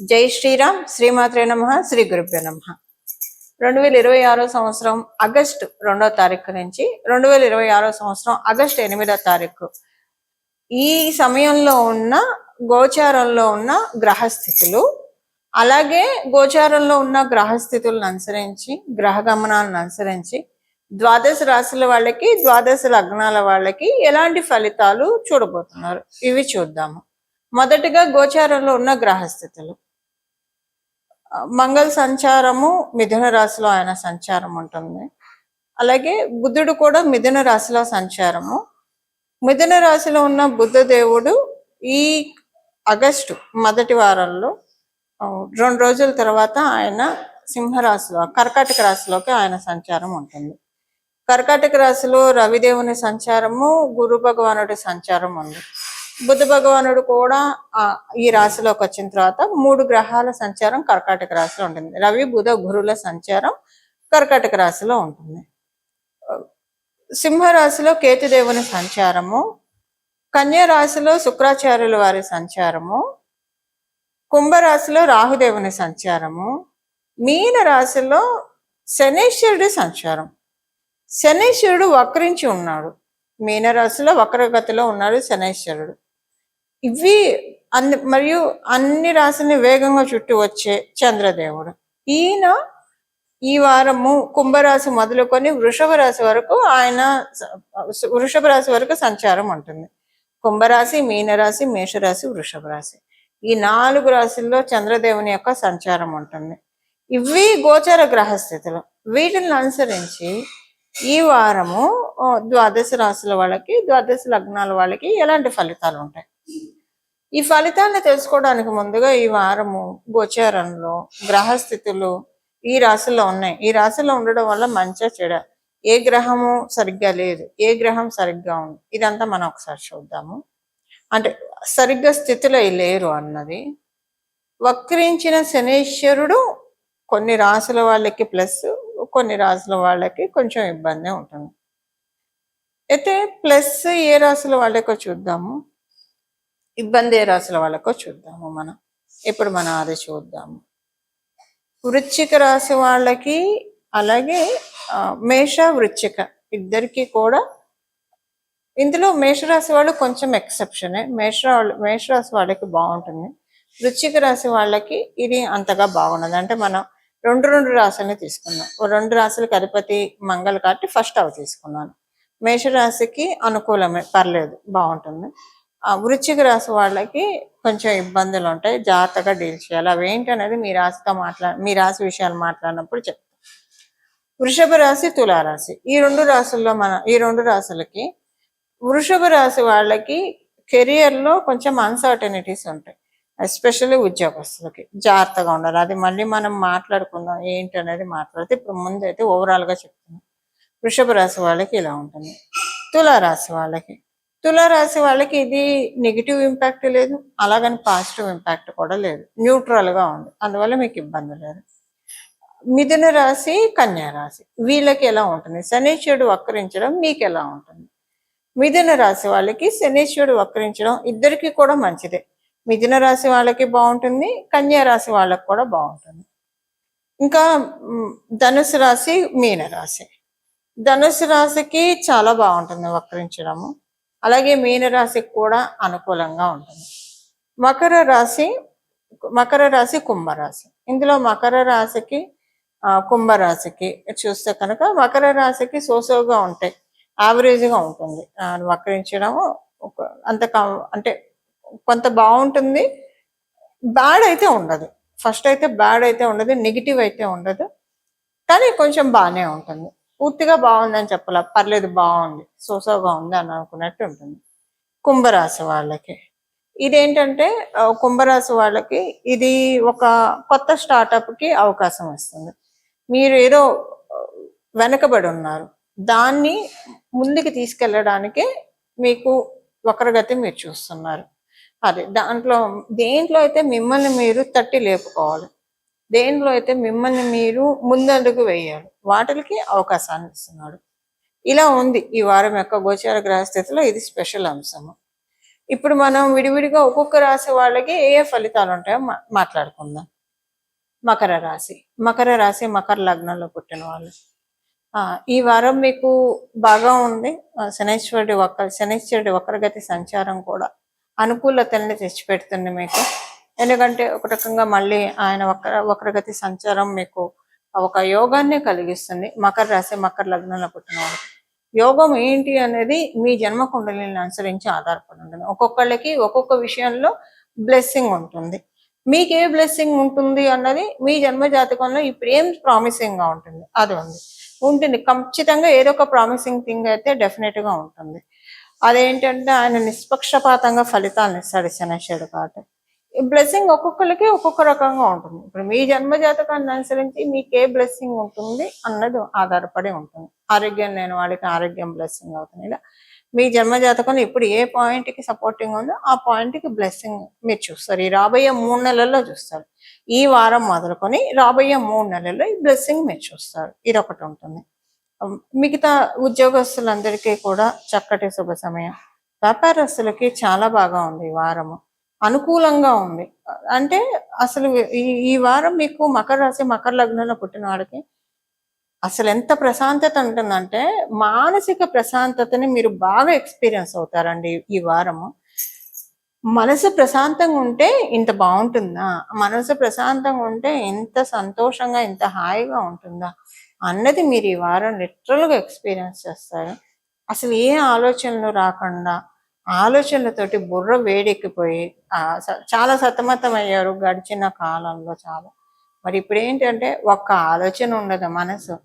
జై శ్రీరామ్, శ్రీమాత్రే నమః, శ్రీ గురుభ్యో నమః. 2026 సంవత్సరం ఆగస్టు 2వ తారీఖు నుంచి 2026 సంవత్సరం ఆగస్టు 8వ తారీఖు ఈ సమయంలో ఉన్న గోచారంలో ఉన్న గ్రహస్థితులు, అలాగే గోచారంలో ఉన్న గ్రహస్థితులను అనుసరించి, గ్రహ గమనాలను అనుసరించి ద్వాదశ రాశుల వాళ్ళకి, ద్వాదశ లగ్నాల వాళ్ళకి ఎలాంటి ఫలితాలు చూడబోతున్నారు ఇవి చూద్దాము. మొదటిగా గోచారంలో ఉన్న గ్రహస్థితులు. మంగళ సంచారము మిథున రాశిలో ఆయన సంచారం ఉంటుంది. అలాగే బుధుడు కూడా మిథున రాశిలో సంచారము. మిథున రాశిలో ఉన్న బుద్ధ దేవుడు ఈ ఆగస్టు మొదటి వారంలో 2 రోజుల తర్వాత ఆయన సింహరాశిలో, కర్కాటక రాశిలోకి ఆయన సంచారం ఉంటుంది. కర్కాటక రాశిలో రవిదేవుని సంచారము, గురు భగవానుడి సంచారం ఉంది. బుధ భగవానుడు కూడా ఈ రాశిలోకి వచ్చిన తర్వాత 3 గ్రహాల సంచారం కర్కాటక రాశిలో ఉంటుంది. రవి, బుధ, గురుల సంచారం కర్కాటక రాశిలో ఉంటుంది. సింహరాశిలో కేతుదేవుని సంచారము, కన్యా రాశిలో శుక్రాచార్యుల వారి సంచారము, కుంభరాశిలో రాహుదేవుని సంచారము, మీన రాశిలో శనీశ్వరుడి సంచారం. శనీశ్వరుడు వక్రించి ఉన్నాడు. మీనరాశిలో వక్రగతిలో ఉన్నాడు శనీశ్వరుడు. ఇవి మరియు అన్ని రాశిని వేగంగా చుట్టూ వచ్చే చంద్రదేవుడు. ఈయన ఈ వారము కుంభరాశి మొదలుకొని వృషభ రాశి వరకు సంచారం ఉంటుంది. కుంభరాశి, మీనరాశి, మేషరాశి, వృషభ రాశి, ఈ 4 రాశుల్లో చంద్రదేవుని యొక్క సంచారం ఉంటుంది. ఇవి గోచర గ్రహస్థితులు. వీటిని అనుసరించి ఈ వారము ద్వాదశ రాశుల వాళ్ళకి, ద్వాదశ లగ్నాల వాళ్ళకి ఎలాంటి ఫలితాలు ఉంటాయి, ఈ ఫలితాలను తెలుసుకోవడానికి ముందుగా ఈ వారము గోచారంలో గ్రహస్థితులు ఈ రాశిలో ఉన్నాయి. ఈ రాశిలో ఉండడం వల్ల మంచిగా చెడ, ఏ గ్రహము సరిగ్గా లేదు, ఏ గ్రహం సరిగ్గా ఉంది, ఇదంతా మనం ఒకసారి చూద్దాము. అంటే సరిగ్గా స్థితిలో లేరు అన్నది. వక్రించిన శనీశ్వరుడు కొన్ని రాశుల వాళ్ళకి ప్లస్, కొన్ని రాశుల వాళ్ళకి కొంచెం ఇబ్బంది ఉంటుంది. అయితే ప్లస్ ఏ రాశుల వాళ్ళకో చూద్దాము, ఇబ్బంది ఏ రాశుల వాళ్ళకో చూద్దాము. ఇప్పుడు మనం అది చూద్దాము. వృశ్చిక రాశి వాళ్ళకి, అలాగే మేష వృశ్చిక ఇద్దరికి కూడా. ఇందులో మేషరాశి వాళ్ళు కొంచెం ఎక్సెప్షనే. మేషరాశి వాళ్ళకి బాగుంటుంది. వృశ్చిక రాశి వాళ్ళకి ఇది అంతగా బాగున్నది. అంటే మనం రెండు రాశులని తీసుకున్నాం. 2 రాశులకు అధిపతి మంగళ కాబట్టి ఫస్ట్ అవి తీసుకున్నాను. మేషరాశికి అనుకూలమే, పర్లేదు, బాగుంటుంది. వృశ్చిక రాశి వాళ్ళకి కొంచెం ఇబ్బందులు ఉంటాయి, జాగ్రత్తగా డీల్ చేయాలి. అవి ఏంటి అనేది మీ రాశి విషయాలు మాట్లాడినప్పుడు చెప్తాం. వృషభ రాశి, తులారాశి, ఈ 2 రాశులకి, వృషభ రాశి వాళ్ళకి కెరియర్లో కొంచెం అన్సర్టనిటీస్ ఉంటాయి. ఎస్పెషల్లీ ఉద్యోగస్తులకి జాగ్రత్తగా ఉండాలి. అది మళ్ళీ మనం మాట్లాడుకుందాం ఏంటి అనేది మాట్లాడితే, ఇప్పుడు ముందైతే ఓవరాల్గా చెప్తున్నాం. వృషభ రాశి వాళ్ళకి ఇలా ఉంటుంది. తులారాశి వాళ్ళకి ఇది నెగిటివ్ ఇంపాక్ట్ లేదు, అలాగని పాజిటివ్ ఇంపాక్ట్ కూడా లేదు, న్యూట్రల్గా ఉంది. అందువల్ల మీకు ఇబ్బంది లేదు. మిథున రాశి, కన్యా రాశి వీళ్ళకి ఎలా ఉంటుంది, శనీశ్వరుడు వక్రించడం మీకు ఎలా ఉంటుంది? మిథున రాశి వాళ్ళకి శనీశ్వరుడు వక్రించడం ఇద్దరికి కూడా మంచిదే. మిథున రాశి వాళ్ళకి బాగుంటుంది, కన్యా రాశి వాళ్ళకి కూడా బాగుంటుంది. ఇంకా ధనుసు రాశి, మీన రాశి. ధనుసు రాశికి చాలా బాగుంటుంది వక్రించడము, అలాగే మీన రాశికి కూడా అనుకూలంగా ఉంటుంది. మకర రాశి, కుంభరాశి. ఇందులో మకర రాశికి, కుంభరాశికి చూస్తే కనుక మకర రాశికి సోసోగా ఉంటాయి, యావరేజ్గా ఉంటుంది. వక్రించడము అంటే కొంత బాగుంటుంది, బ్యాడ్ అయితే ఉండదు. ఫస్ట్ అయితే బ్యాడ్ అయితే ఉండదు, నెగిటివ్ అయితే ఉండదు, కానీ కొంచెం బాగానే ఉంటుంది. పూర్తిగా బాగుందని చెప్పాల, పర్లేదు, బాగుంది, సోసోగా ఉంది అని అనుకున్నట్టు ఉంటుంది. కుంభరాశి వాళ్ళకి ఇదేంటంటే, కుంభరాశి వాళ్ళకి ఇది ఒక కొత్త స్టార్టప్కి అవకాశం ఇస్తుంది. మీరు ఏదో వెనకబడి ఉన్నారు, దాన్ని ముందుకు తీసుకెళ్ళడానికే మీకు వక్రగతి మీరు చూస్తున్నారు. అదే దేంట్లో అయితే మిమ్మల్ని మీరు తట్టి లేపుకోవాలి, దేంట్లో అయితే మిమ్మల్ని మీరు ముందడుగు వేయాలి, వాటికి అవకాశాన్ని ఇస్తున్నాడు. ఇలా ఉంది ఈ వారం యొక్క గోచార గ్రహస్థితిలో. ఇది స్పెషల్ అంశము. ఇప్పుడు మనం విడివిడిగా ఒక్కొక్క రాశి వాళ్ళకి ఏ ఏ ఫలితాలు ఉంటాయో మాట్లాడుకుందాం. మకర రాశి. మకర రాశి మకర లగ్నంలో పుట్టిన వాళ్ళు. ఈ వారం మీకు బాగా ఉంది. శనైశ్వరుడి వక్రగతి సంచారం కూడా అనుకూలతల్ని తెచ్చిపెడుతుంది మీకు. ఎందుకంటే ఒక రకంగా మళ్ళీ ఆయన వక్రగతి సంచారం మీకు ఒక యోగాన్ని కలిగిస్తుంది. మకర రాశి మకర లగ్నంలో పుట్టిన వాళ్ళకి యోగం ఏంటి అనేది మీ జన్మ కుండలిని అనుసరించి ఆధారపడి ఉంటుంది. ఒక్కొక్కళ్ళకి ఒక్కొక్క విషయంలో బ్లెస్సింగ్ ఉంటుంది. మీకు ఏ బ్లెస్సింగ్ ఉంటుంది అన్నది మీ జన్మ జాతకంలో ఇప్పుడు ఏం ప్రామిసింగ్ గా ఉంటుంది అది ఉంటుంది. ఖచ్చితంగా ఏదో ఒక ప్రామిసింగ్ థింగ్ అయితే డెఫినెట్ గా ఉంటుంది. అదేంటంటే ఆయన నిష్పక్షపాతంగా ఫలితాలను ఇస్తాడు శనైశ్వరుడు కాబట్టి. ఈ బ్లెస్సింగ్ ఒక్కొక్కరికి ఒక్కొక్క రకంగా ఉంటుంది. ఇప్పుడు మీ జన్మ జాతకాన్ని అనుసరించి మీకు ఏ బ్లెస్సింగ్ ఉంటుంది అన్నది ఆధారపడి ఉంటుంది. ఆరోగ్యం లేని వాళ్ళకి ఆరోగ్యం బ్లెస్సింగ్ అవుతుంది. ఇలా మీ జన్మ జాతకంలో ఇప్పుడు ఏ పాయింట్కి సపోర్టింగ్ ఉందో ఆ పాయింట్కి బ్లెస్సింగ్ మీరు చూస్తారు. ఈ రాబోయే 3 నెలల్లో చూస్తారు. ఈ వారం మొదలుకొని రాబోయే 3 నెలల్లో ఈ బ్లెస్సింగ్ మీరు చూస్తారు. ఇది ఒకటి ఉంటుంది. మిగతా ఉద్యోగస్తులందరికీ కూడా చక్కటి శుభ సమయం. వ్యాపారస్తులకి చాలా బాగా ఉంది ఈ వారము, అనుకూలంగా ఉంది. అంటే అసలు ఈ వారం మీకు మకర రాశి మకర లగ్నంలో పుట్టిన వాడికి అసలు ఎంత ప్రశాంతత ఉంటుందంటే మానసిక ప్రశాంతతని మీరు బాగా ఎక్స్పీరియన్స్ అవుతారండి ఈ వారము. మనసు ప్రశాంతంగా ఉంటే ఇంత బాగుంటుందా, మనసు ప్రశాంతంగా ఉంటే ఇంత సంతోషంగా ఇంత హాయిగా ఉంటుందా అన్నది మీరు ఈ వారం లిటరల్గా ఎక్స్పీరియన్స్ చేస్తారు. అసలు ఏ ఆలోచనలు రాకుండా ఆలోచనలతోటి బుర్ర వేడెక్కిపోయి చాలా సతమతం అయ్యారు గడిచిన కాలంలో చాలా. మరి ఇప్పుడు ఏంటంటే ఒక్క ఆలోచన ఉండదు మనసు.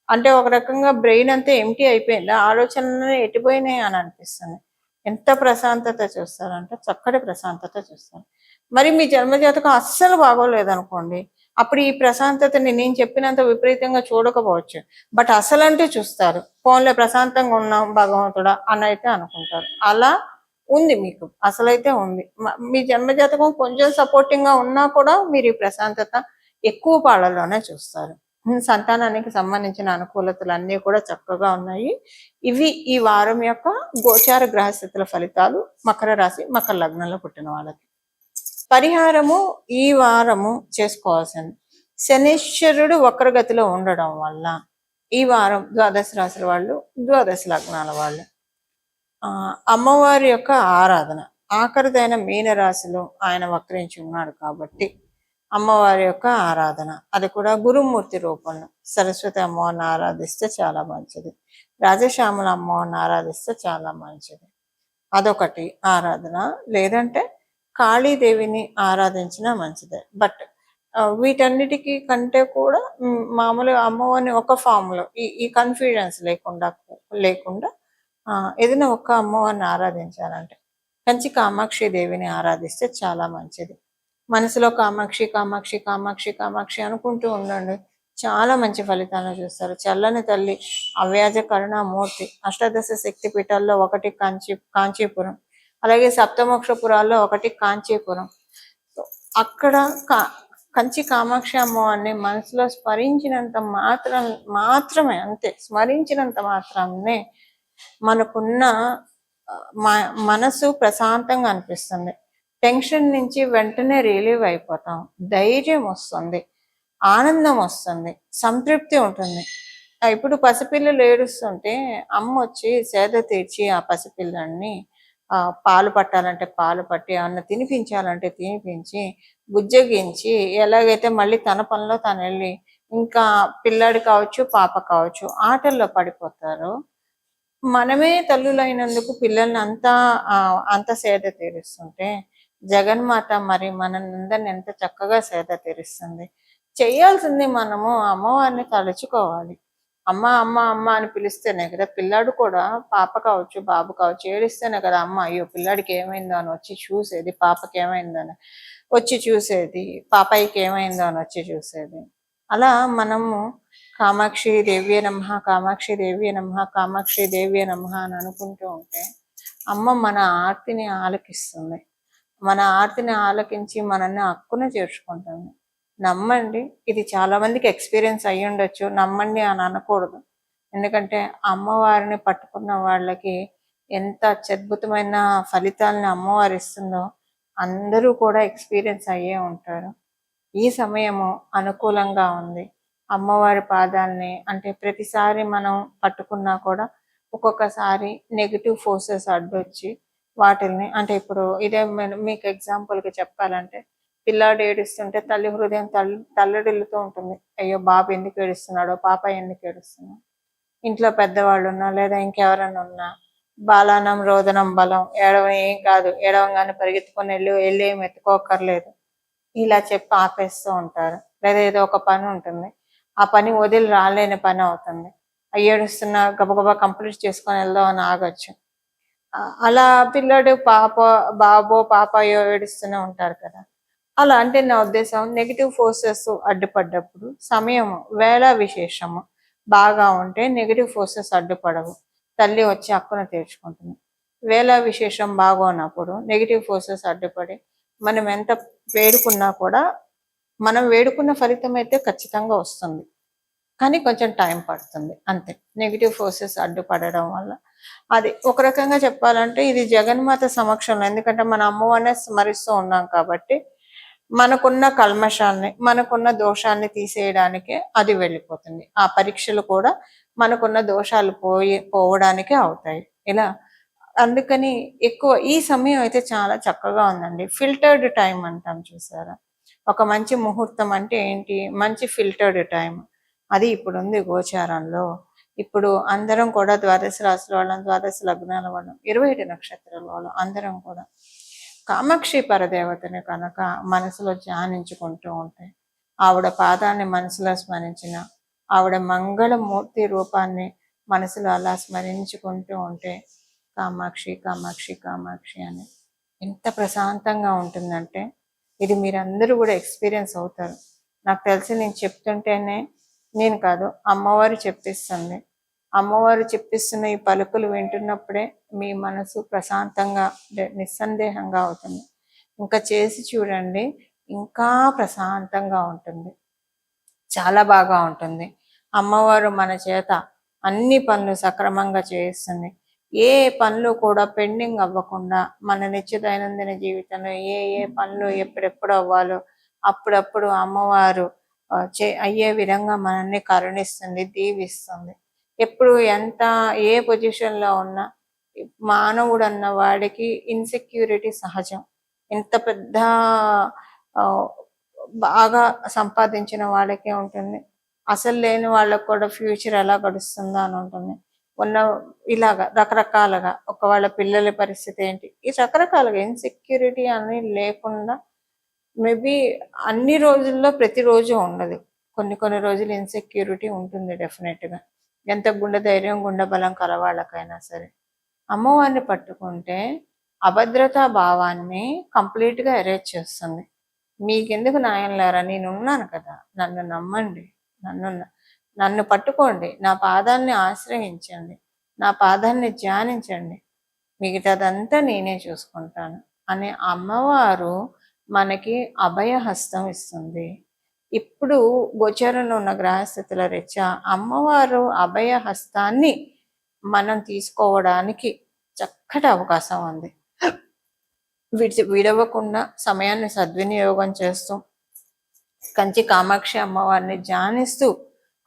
అంటే ఒక రకంగా బ్రెయిన్ అంతా ఎంటీ అయిపోయింది, ఆలోచనలు ఎట్టిపోయినాయి అని అనిపిస్తుంది. ఎంత ప్రశాంతత చూస్తారంటే చక్కటి ప్రశాంతత చూస్తారు. మరి మీ జన్మజాతకం అస్సలు బాగోలేదనుకోండి, అప్పుడు ఈ ప్రశాంతతని నేను చెప్పినంత విపరీతంగా చూడకపోవచ్చు, బట్ అసలంటూ చూస్తారు. ఫోన్లో ప్రశాంతంగా ఉన్నాం భగవంతుడా అని అయితే అనుకుంటారు. అలా ఉంది మీకు, అసలైతే ఉంది. మీ జన్మజాతకం కొంచెం సపోర్టింగ్ గా ఉన్నా కూడా మీరు ఈ ప్రశాంతత ఎక్కువ పాళ్ళలోనే చూస్తారు. సంతానానికి సంబంధించిన అనుకూలతలు అన్నీ కూడా చక్కగా ఉన్నాయి. ఇవి ఈ వారం యొక్క గోచార గ్రహస్థితుల ఫలితాలు మకర రాశి మకర లగ్నంలో పుట్టిన వాళ్ళకి. పరిహారము ఈ వారము చేసుకోవాల్సింది, శనీశ్వరుడు వక్రగతిలో ఉండడం వల్ల ఈ వారం ద్వాదశ రాశుల వాళ్ళు, ద్వాదశ లగ్నాల వాళ్ళు అమ్మవారి యొక్క ఆరాధన. ఆఖరిదైన మీనరాశిలో ఆయన వక్రించి ఉన్నాడు కాబట్టి అమ్మవారి యొక్క ఆరాధన, అది కూడా గురుమూర్తి రూపంలో సరస్వతి అమ్మవారిని ఆరాధిస్తే చాలా మంచిది. రాజశ్యామల అమ్మవారిని ఆరాధిస్తే చాలా మంచిది. అదొకటి ఆరాధన. లేదంటే కాళీదేవిని ఆరాధించినా మంచిదే. బట్ వీటన్నిటికీ కంటే కూడా మామూలుగా అమ్మవారిని ఒక ఫామ్లో ఈ కన్ఫ్యూజన్స్ లేకుండా ఏదైనా ఒక అమ్మవారిని ఆరాధించాలంటే కంచి కామాక్షి దేవిని ఆరాధిస్తే చాలా మంచిది. మనసులో కామాక్షి కామాక్షి కామాక్షి కామాక్షి అనుకుంటూ ఉండండి, చాలా మంచి ఫలితాలను చూస్తారు. చల్లని తల్లి, అవ్యాజ కరుణామూర్తి. అష్టాదశ శక్తి పీఠాల్లో ఒకటి కాంచీపురం, అలాగే సప్తమోక్షపురాల్లో ఒకటి కాంచీపురం. అక్కడ కంచి కామాక్షి అమ్మవారిని మనసులో స్మరించినంత మాత్రమే, అంతే, స్మరించినంత మాత్రమే మనకున్న మనసు ప్రశాంతంగా అనిపిస్తుంది. టెన్షన్ నుంచి వెంటనే రిలీవ్ అయిపోతాం, ధైర్యం వస్తుంది, ఆనందం వస్తుంది, సంతృప్తి ఉంటుంది. ఇప్పుడు పసిపిల్లలు ఏడుస్తుంటే అమ్మ వచ్చి సేద తీర్చి ఆ పసిపిల్లల్ని పాలు పట్టాలంటే పాలు పట్టి, అన్న తినిపించాలంటే తినిపించి, బుజ్జగించి, ఎలాగైతే మళ్ళీ తన పనిలో తను వెళ్ళి ఇంకా పిల్లాడు కావచ్చు పాప కావచ్చు ఆటల్లో పడిపోతారు. మనమే తల్లులైనందుకు పిల్లల్ని అంత సేద తీరుస్తుంటే జగన్మాత మరి మనందరిని ఎంత చక్కగా సేద తీరుస్తుంది. చేయాల్సింది మనము అమ్మవారిని తలుచుకోవాలి. అమ్మ అమ్మ అమ్మ అని పిలిస్తేనే కదా పిల్లాడు కూడా, పాప కావచ్చు బాబు కావచ్చు, ఏడిస్తేనే కదా అమ్మ అయ్యో పిల్లాడికి ఏమైందో అని వచ్చి చూసేది, పాపకి ఏమైందో అని వచ్చి చూసేది, పాపాయికి ఏమైందో అని వచ్చి చూసేది. అలా మనము కామాక్షి దేవ్యే నమః, కామాక్షి దేవ్యే నమః, కామాక్షి దేవ్యే నమః అని అనుకుంటూ ఉంటే అమ్మ మన ఆర్తిని ఆలకిస్తుంది. మన ఆర్తిని ఆలకించి మనల్ని హక్కున చేర్చుకుంటుంది. నమ్మండి, ఇది చాలా మందికి ఎక్స్పీరియన్స్ అయ్యి ఉండొచ్చు, నమ్మండి అని అనకూడదు. ఎందుకంటే అమ్మవారిని పట్టుకున్న వాళ్ళకి ఎంత అత్యద్భుతమైన ఫలితాలను అమ్మవారు ఇస్తుందో అందరూ కూడా ఎక్స్పీరియన్స్ అయ్యే ఉంటారు. ఈ సమయము అనుకూలంగా ఉంది. అమ్మవారి పాదాలని అంటే ప్రతిసారి మనం పట్టుకున్నా కూడా ఒక్కొక్కసారి నెగిటివ్ ఫోర్సెస్ అడ్డొచ్చి వాటిల్ని అంటే ఇప్పుడు ఇదే మీకు ఎగ్జాంపుల్గా చెప్పాలంటే పిల్లాడు ఏడుస్తుంటే తల్లి హృదయం తల్లడిల్లుతూ ఉంటుంది. అయ్యో బాబు ఎందుకు ఏడుస్తున్నాడో, పాప ఎందుకు ఏడుస్తున్నాడు. ఇంట్లో పెద్దవాళ్ళు ఉన్నా లేదా ఇంకెవరైనా ఉన్నా బాలానం రోదనం బలం, ఏం కాదు, ఏడవంగానే పరిగెత్తుకొని వెళ్ళి ఏమి ఎత్తుకోకర్లేదు ఇలా చెప్పి ఆపేస్తూ ఉంటారు. లేదా ఏదో ఒక పని ఉంటుంది, ఆ పని వదిలి రాలేని పని అవుతుంది. ఏడుస్తున్నా గబగబా కంప్లీట్ చేసుకొని వెళ్దాం అని ఆగొచ్చు. అలా పిల్లడు బాబో పాపయో ఏడుస్తూనే ఉంటారు కదా. అలా అంటే నా ఉద్దేశం నెగిటివ్ ఫోర్సెస్ అడ్డుపడ్డప్పుడు సమయం వేళ విశేషము బాగా ఉంటే నెగిటివ్ ఫోర్సెస్ అడ్డుపడవు, తల్లి వచ్చి హక్కును తీర్చుకుంటుంది. వేళ విశేషం బాగోనప్పుడు నెగిటివ్ ఫోర్సెస్ అడ్డుపడి మనం ఎంత వేడుకున్నా కూడా మనం వేడుకున్న ఫలితం అయితే ఖచ్చితంగా వస్తుంది, కానీ కొంచెం టైం పడుతుంది అంతే. నెగిటివ్ ఫోర్సెస్ అడ్డుపడడం వల్ల అది ఒక రకంగా చెప్పాలంటే ఇది జగన్మాత సమక్షంలో, ఎందుకంటే మన అమ్మవారినే స్మరిస్తూ ఉన్నాం కాబట్టి మనకున్న కల్మషాన్ని మనకున్న దోషాన్ని తీసేయడానికే అది వెళ్ళిపోతుంది. ఆ పరీక్షలు కూడా మనకున్న దోషాలు పోవడానికే అవుతాయి ఇలా. అందుకని ఎక్కువ ఈ సమయం అయితే చాలా చక్కగా ఉందండి. ఫిల్టర్డ్ టైం అంటాం చూసారా, ఒక మంచి ముహూర్తం అంటే ఏంటి, మంచి ఫిల్టర్డ్ టైం అది ఇప్పుడు ఉంది గోచారంలో. ఇప్పుడు అందరం కూడా ద్వాదశ రాశుల వాళ్ళం, ద్వాదశ లగ్నాల వాళ్ళం, 27 నక్షత్రాల వాళ్ళం అందరం కూడా కామాక్షి పరదేవతని కనుక మనసులో ధ్యానించుకుంటూ ఉంటే, ఆవిడ పాదాన్ని మనసులో స్మరించిన, ఆవిడ మంగళమూర్తి రూపాన్ని మనసులో అలా స్మరించుకుంటూ ఉంటే కామాక్షి కామాక్షి కామాక్షి అని ఎంత ప్రశాంతంగా ఉంటుందంటే ఇది మీరందరూ కూడా ఎక్స్పీరియన్స్ అవుతారు. నాకు తెలిసి నేను చెప్తుంటేనే నేను కాదు, అమ్మవారు చెప్పిస్తుంది. అమ్మవారు చెప్పిస్తున్న ఈ పలుకులు వింటున్నప్పుడే మీ మనసు ప్రశాంతంగా నిస్సందేహంగా అవుతుంది. ఇంకా చేసి చూడండి, ఇంకా ప్రశాంతంగా ఉంటుంది, చాలా బాగా ఉంటుంది. అమ్మవారు మన చేత అన్ని పనులు సక్రమంగా చేయిస్తుంది. ఏ పనులు కూడా పెండింగ్ అవ్వకుండా మన నిత్య దైనందిన జీవితంలో ఏ పనులు ఎప్పుడెప్పుడు అవ్వాలో అప్పుడప్పుడు అమ్మవారు అయ్యే విధంగా మనల్ని కరుణిస్తుంది, దీవిస్తుంది. ఎప్పుడు ఎంత ఏ పొజిషన్లో ఉన్నా మానవుడు అన్న వాడికి ఇన్సెక్యూరిటీ సహజం. ఎంత పెద్ద బాగా సంపాదించిన వాళ్ళకే ఉంటుంది, అసలు లేని వాళ్ళకు కూడా ఫ్యూచర్ ఎలా గడుస్తుందో అని ఉంటుంది. ఇలాగా రకరకాలుగా వాళ్ళ పిల్లల పరిస్థితి ఏంటి, ఈ రకరకాలుగా ఇన్సెక్యూరిటీ అని లేకుండా మేబీ అన్ని రోజుల్లో ప్రతిరోజు ఉండదు, కొన్ని రోజులు ఇన్సెక్యూరిటీ ఉంటుంది డెఫినెట్గా. ఎంత గుండె ధైర్యం గుండె బలం కలవాళ్ళకైనా సరే అమ్మవారిని పట్టుకుంటే అభద్రతా భావాన్ని కంప్లీట్గా ఎరేజ్ చేస్తుంది. మీకెందుకు న్యాయం లేరా, నేనున్నాను కదా, నన్ను నమ్మండి, నన్ను పట్టుకోండి, నా పాదాన్ని ఆశ్రయించండి, నా పాదాన్ని ధ్యానించండి, మిగతాదంతా నేనే చూసుకుంటాను అనే అమ్మవారు మనకి అభయహస్తం ఇస్తుంది. ఇప్పుడు గోచరంలో ఉన్న గ్రహస్థితుల రీత్యా అమ్మవారు అభయహస్తాన్ని మనం తీసుకోవడానికి చక్కటి అవకాశం ఉంది. విడవకుండా సమయాన్ని సద్వినియోగం చేస్తూ కంచి కామాక్షి అమ్మవారిని ధ్యానిస్తూ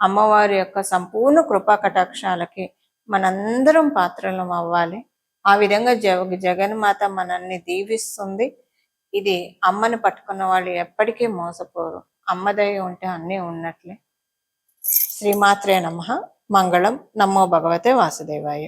అమ్మవారి యొక్క సంపూర్ణ కృపా కటాక్షాలకి మనందరం పాత్రలం అవ్వాలి. ఆ విధంగా జగన్మాత మనల్ని దీవిస్తుంది. ఇది అమ్మని పట్టుకున్న వాళ్ళు ఎప్పటికీ మోసపోరు. అమ్మదయ ఉంటే అన్నీ ఉన్నట్లే. శ్రీమాత్రే నమః. మంగళం. నమో భగవతే వాసుదేవాయ.